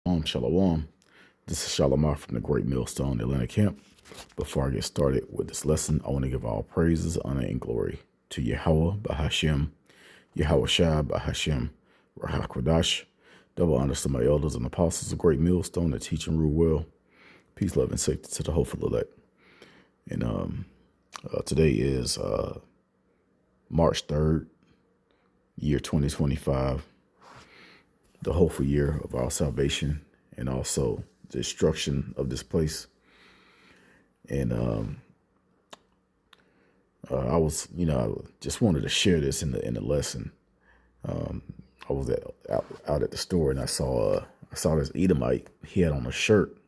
Shalom. This is Shalimar from the Great Millstone Atlanta Camp. Before I get started with this lesson, I want to give all praises, honor, and glory to Yahweh Bahashem, Yahweh Shai Bahashem, Rahak Kodash. Double honors to my elders and apostles of Great Millstone that teach and rule well. Peace, love, and safety to the hopeful elect. And today is March 3rd, year 2025. The hopeful year of our salvation and also the destruction of this place. And I just wanted to share this in the lesson. I was out at the store and I saw this Edomite. He had on a shirt.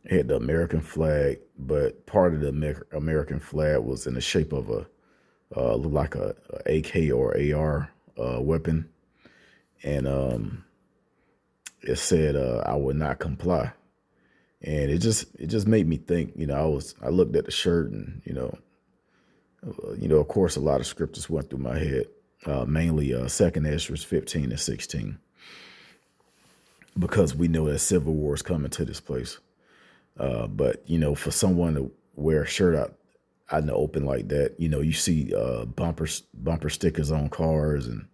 It had the American flag, but part of the American flag was in the shape of looked like a AK or AR weapon. And it said, I would not comply. And it just made me think, I looked at the shirt and, of course, a lot of scriptures went through my head, mainly 2nd Ezra 15 and 16, because we know that civil war is coming to this place. But, for someone to wear a shirt out in the open like that, you see bumper stickers on cars, and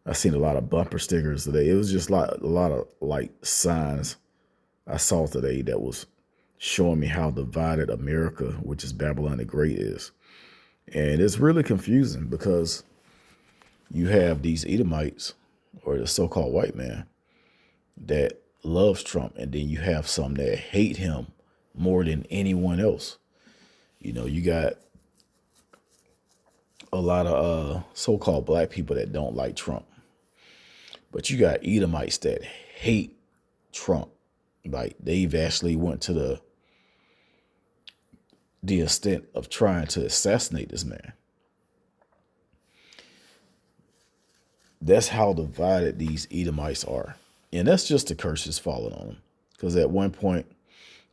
I've seen a lot of bumper stickers today. It was just like a lot of signs I saw today that was showing me how divided America, which is Babylon the Great, is. And it's really confusing because you have these Edomites, or the so-called white man, that loves Trump, and then you have some that hate him more than anyone else. You got a lot of so-called black people that don't like Trump. But you got Edomites that hate Trump. Like, they've actually went to the extent of trying to assassinate this man. That's how divided these Edomites are. And that's just the curses falling on them. Because at one point,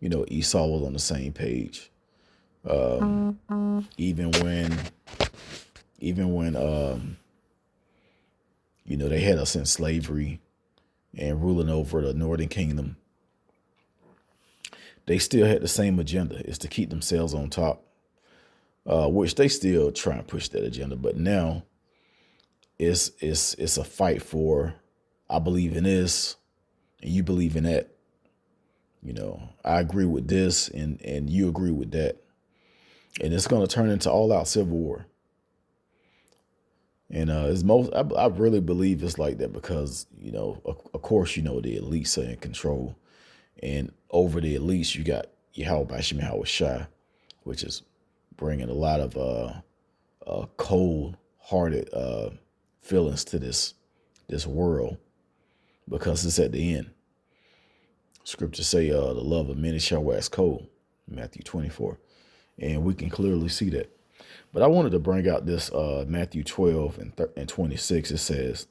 Esau was on the same page. Even when they had us in slavery and ruling over the northern kingdom, they still had the same agenda, is to keep themselves on top, which they still try and push that agenda. But now it's a fight for, I believe in this and you believe in that. I agree with this and you agree with that. And it's going to turn into all out civil war. And I really believe it's like that because, of course, the elites are in control. And over the elites, you got Yahweh Shai, which is bringing a lot of cold-hearted feelings to this world, because it's at the end. Scriptures say the love of many shall wax cold, Matthew 24. And we can clearly see that. But I wanted to bring out this Matthew 12 and 26. It says,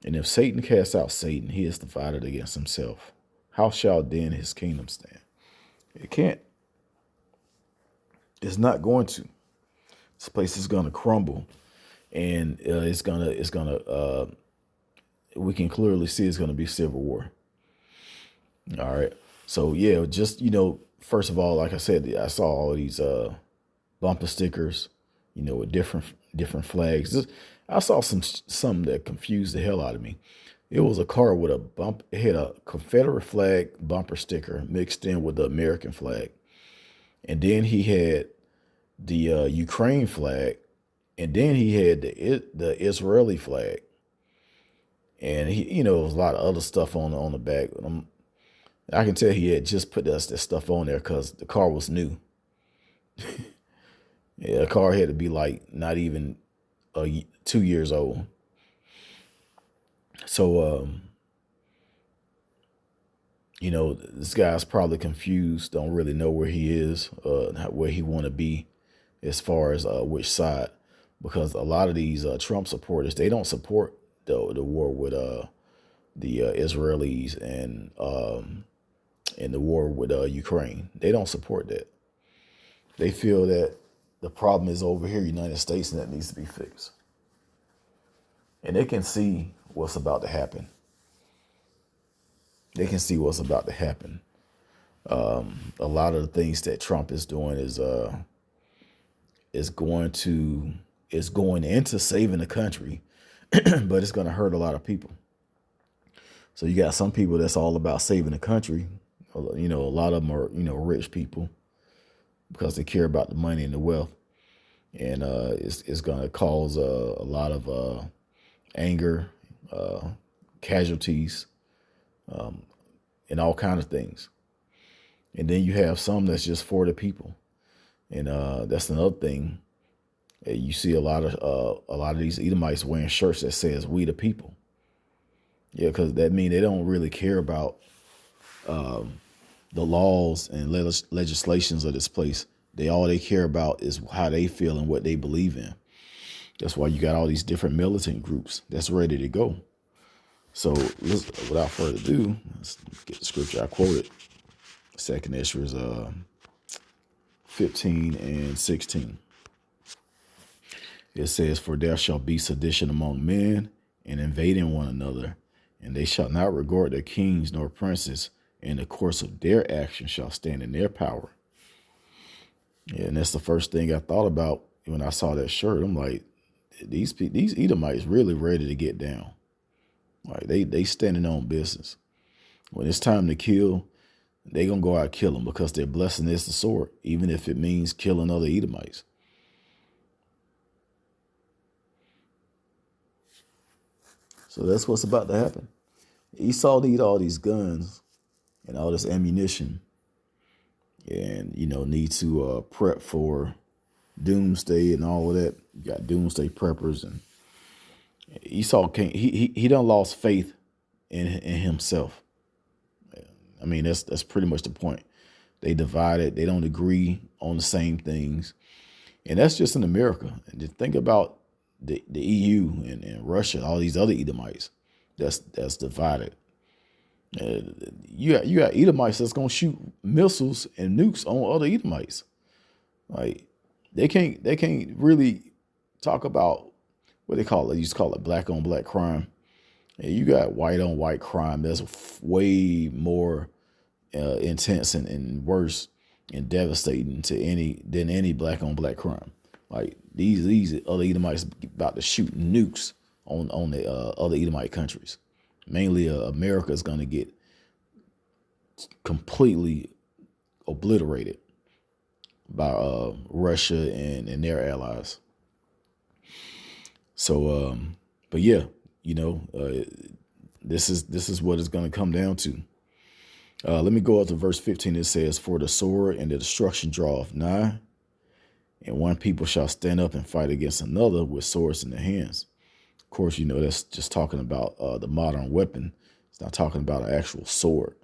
and if Satan casts out Satan, he is divided against himself. How shall then his kingdom stand? It can't. It's not going to. This place is going to crumble, and we can clearly see it's going to be civil war. All right. So yeah, just, first of all, like I said, I saw all these bumper stickers, with different flags. I saw some that confused the hell out of me. It was a car with it had a Confederate flag bumper sticker mixed in with the American flag. And then he had the Ukraine flag. And then he had the Israeli flag. And he, there was a lot of other stuff on the back. I can tell he had just put that stuff on there because the car was new. Yeah, the car had to be like not even 2 years old. So, this guy's probably confused, don't really know where he is, where he want to be as far as which side, because a lot of these Trump supporters, they don't support the war with the Israelis and the war with Ukraine. They don't support that. They feel that the problem is over here, United States, and that needs to be fixed. And they can see what's about to happen. they can see what's about to happen. A lot of the things that Trump is doing is going to is going into saving the country, but it's going to hurt a lot of people. So you got some people that's all about saving the country. You know, a lot of them are, you know, rich people because they care about the money and the wealth. And it's going to cause a lot of anger, casualties, and all kinds of things. And then you have some that's just for the people. And that's another thing. You see a lot of these Edomites wearing shirts that says "We the people." Yeah, because that means they don't really care about the laws and legislations of this place. All they care about is how they feel and what they believe in. That's why you got all these different militant groups that's ready to go. So without further ado, let's get the scripture I quoted. Second Ezra is 15 and 16. It says, "For there shall be sedition among men, and invading one another, and they shall not regard their kings nor princes, and the course of their action shall stand in their power." Yeah, and that's the first thing I thought about when I saw that shirt. I'm like, these Edomites really ready to get down. Like they standing on business. When it's time to kill, they gonna go out and kill them because their blessing is the sword, even if it means killing other Edomites. So that's what's about to happen. Esau need all these guns and all this ammunition, and need to prep for doomsday and all of that. You got doomsday preppers, and Esau can't. He done lost faith in himself. I mean, that's pretty much the point. They divided. They don't agree on the same things, and that's just in America. And just think about the EU and Russia, all these other Edomites that's divided. You got Edomites that's gonna shoot missiles and nukes on other Edomites. Like they can't really talk about what they call it. They used to call it black on black crime. And you got white on white crime that's way more intense and worse and devastating than any black on black crime. Like these other Edomites about to shoot nukes on the other Edomite countries. Mainly America is going to get completely obliterated by Russia and their allies. So, but yeah, this is what it's going to come down to. Let me go up to verse 15. It says, "For the sword and the destruction draweth nigh, and one people shall stand up and fight against another with swords in their hands." Of course, that's just talking about the modern weapon. It's not talking about an actual sword.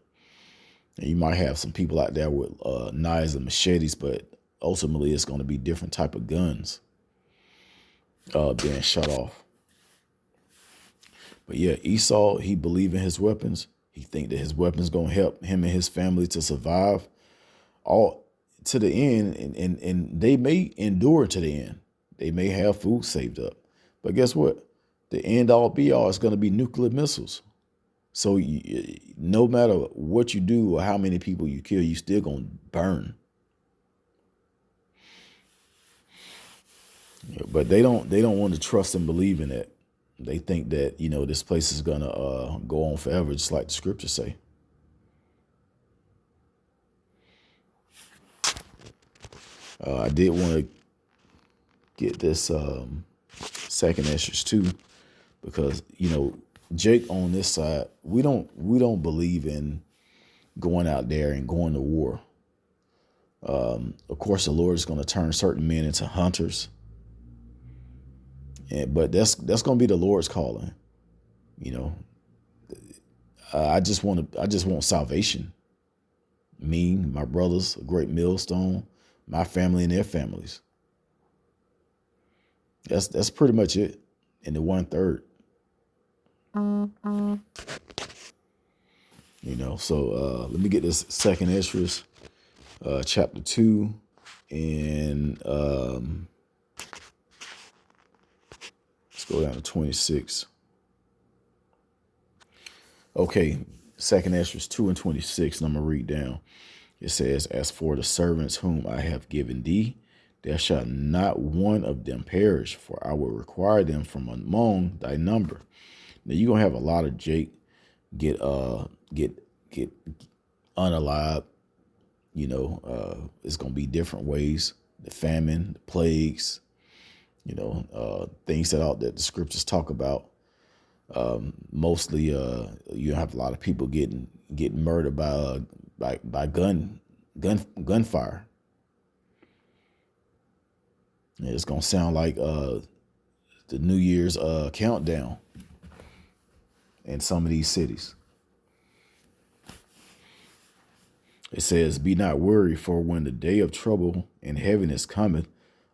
And you might have some people out there with knives and machetes, but ultimately it's going to be different type of guns being shut off. But yeah, Esau, he believe in his weapons. He think that his weapons going to help him and his family to survive all to the end, and they may endure to the end. They may have food saved up. But guess what? The end all be all is going to be nuclear missiles. So no matter what you do or how many people you kill, you still going to burn. But they don't want to trust and believe in it. They think that, this place is going to go on forever, just like the scriptures say. I did want to get this second Esdras too, because, Jake on this side, we don't believe in going out there and going to war. Of course, the Lord is going to turn certain men into hunters. But that's going to be the Lord's calling. I just want salvation. Me, my brothers, a great millstone, my family and their families. That's pretty much it. In the 1/3. So let me get this second Esdras, chapter 2, and let's go down to 26. Okay, Second Ezra 2:26, and I'm gonna read down. It says, "As for the servants whom I have given thee, there shall not one of them perish, for I will require them from among thy number." Now you're gonna have a lot of Jake get get unalive. It's gonna be different ways. The famine, the plagues, things that the scriptures talk about. Mostly, you have a lot of people getting murdered by gunfire. And it's gonna sound like the New Year's countdown in some of these cities. It says, "Be not worried, for when the day of trouble and heaviness cometh,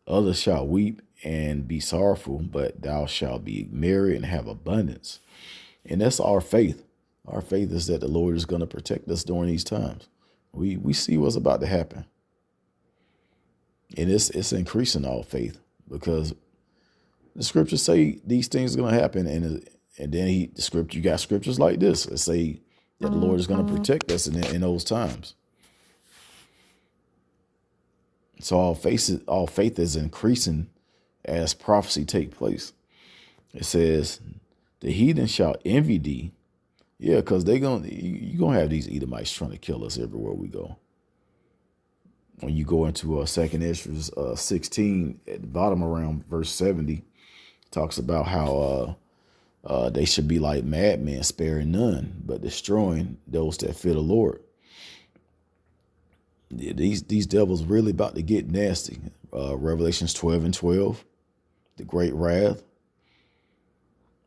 others shall weep and be sorrowful, but thou shalt be merry and have abundance." And that's our faith. Our faith is that the Lord is going to protect us during these times. We see what's about to happen. And it's increasing our faith, because the scriptures say these things are going to happen. And then you got scriptures like this that say that the Lord is going to protect us in those times. So our faith is increasing as prophecy take place. It says, "The heathen shall envy thee." Yeah, because you're gonna have these Edomites trying to kill us everywhere we go. When you go into Second Ezra 16, at the bottom around verse 70, talks about how they should be like madmen, sparing none, but destroying those that fear the Lord. Yeah, these devils really about to get nasty. Revelations 12:12, the great wrath.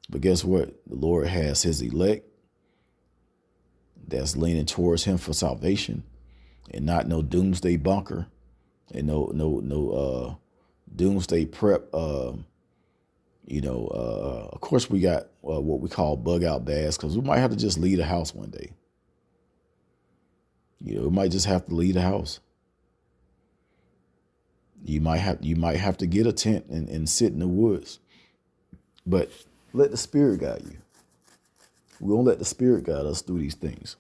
But guess what? The Lord has his elect that's leaning towards him for salvation, and not no doomsday bunker and no doomsday prep. Of course we got what we call bug out baths, because we might have to just leave the house one day. We might just have to leave the house. You might have to get a tent and sit in the woods. But let the Spirit guide you. We won't let the Spirit guide us through these things.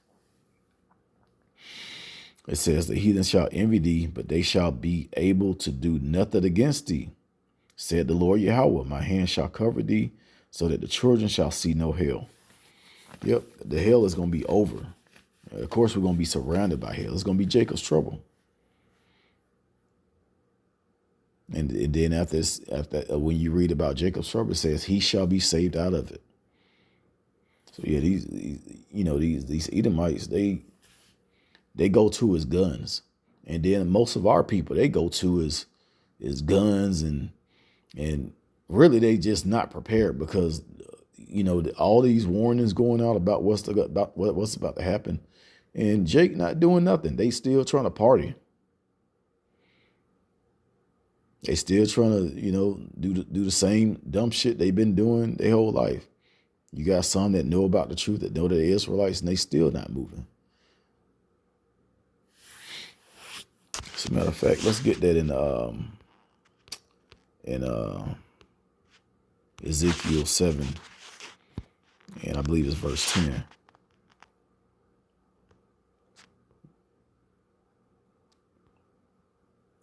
It says, "The heathen shall envy thee, but they shall be able to do nothing against thee. Said the Lord Yahweh, my hand shall cover thee, so that the children shall see no hell." Yep, the hell is going to be over. Of course, we're going to be surrounded by hell. It's going to be Jacob's trouble. And then after when you read about Jacob's trouble, it says he shall be saved out of it. So yeah, these Edomites, they go to is guns, and then most of our people, they go to is guns, and really they just not prepared, because all these warnings going out about what's about to happen, and Jake not doing nothing. They still trying to party. They still trying to do the same dumb shit they've been doing their whole life. You got some that know about the truth, that know that they're Israelites, and they still not moving. As a matter of fact, let's get that in Ezekiel 7, and I believe it's verse 10.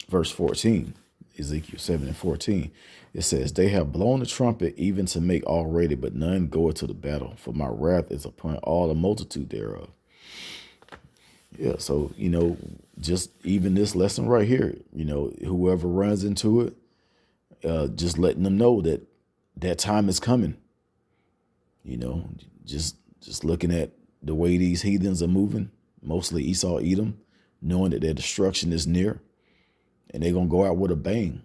Verse 14, Ezekiel 7:14. It says, "They have blown the trumpet even to make all ready, but none goeth to the battle, for my wrath is upon all the multitude thereof." Yeah, so, just even this lesson right here, whoever runs into it, just letting them know that time is coming. Just looking at the way these heathens are moving, mostly Esau, Edom, knowing that their destruction is near, and they're going to go out with a bang.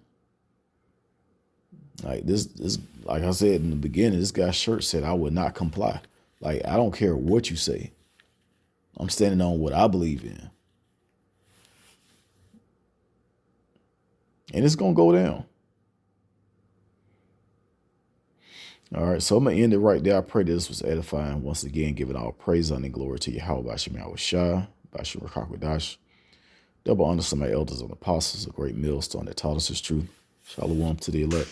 Like this, like I said in the beginning, this guy's shirt said, "I would not comply." Like, I don't care what you say. I'm standing on what I believe in. And it's going to go down. All right, so I'm going to end it right there. I pray this was edifying. Once again, giving all praise, honor, and glory to Yahweh, Bashim Yahushua, Bashim Rakakwadash. Double honor to my elders and apostles, a great millstone that taught us his truth. Shalom to the elect.